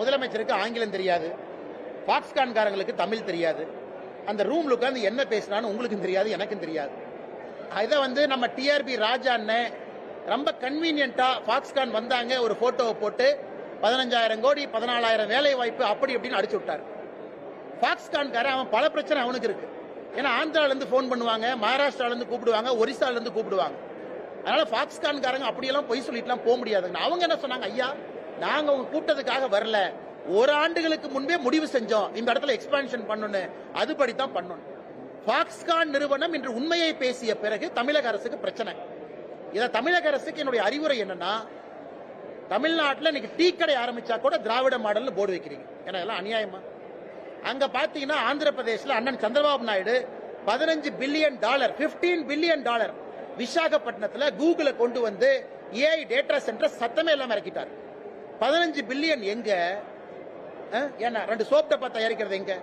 முதலமைச்சருக்கு ஆங்கிலம் தெரியாது, பாக்ஸ்கான்காரங்களுக்கு தமிழ் தெரியாது, அந்த ரூம்ல உட்கார்ந்து என்ன பேசினான்னு உங்களுக்கும் தெரியாது, எனக்கும் தெரியாது. இதை நம்ம டிஆர்பி ராஜா அண்ணன் ரொம்ப கன்வீனியன்ட்டா பாக்ஸ்கான் வந்தாங்க, ஒரு போட்டோவை போட்டு 15,000 கோடி 14,000 வேலை வாய்ப்பு அப்படி அப்படின்னு அடிச்சு விட்டார். பாக்ஸ்கான்காரன் அவன் பல பிரச்சனை அவனுக்கு இருக்கு. ஏன்னா ஆந்திரால இருந்து போன் பண்ணுவாங்க, மகாராஷ்டிரால இருந்து கூப்பிடுவாங்க, ஒரிசால இருந்து கூப்பிடுவாங்க. அதனால பாக்ஸ்கான்காரங்க அப்படியெல்லாம் பொய் சொல்லிட்டுலாம் போக முடியாதுங்க. அவங்க என்ன சொன்னாங்க, ஐயா நாங்க உங்க கூட்டத்துக்காக வரல, ஒரு ஆண்டுகளுக்கு முன்பே முடிவு செஞ்சோம் இந்த இடத்துல எக்ஸ்பான்ஷன் பண்ணணும், அதுபடித்தான் பண்ணணும். பாக்ஸ்கான் நிறுவனம் இன்று உண்மையை பேசிய பிறகு தமிழக அரசுக்கு பிரச்சனை. இத தமிழக அரசுக்கு என்னுடைய அறிவுரை என்னன்னா, தமிழ்நாட்டில் இன்னைக்கு டீ கடை ஆரம்பிச்சா கூட திராவிட மாடல் போர்டு வைக்கிறீங்க, ஏன்னா எல்லாம் அநியாயமா. அங்க பாத்தீங்கன்னா ஆந்திர பிரதேசல அண்ணன் சந்திரபாபு நாயுடு $15 பில்லியன் 15 பில்லியன் விசாகப்பட்டினத்துல கூகுள கொண்டு வந்து ஏஐ டேட்டா சென்டர் சத்தமே இல்லாம இறக்கிட்டார். 15 பில்லியன் எங்க? ஏன்னா 2 சோப் டப்பா தயாரிக்கிறது எங்க?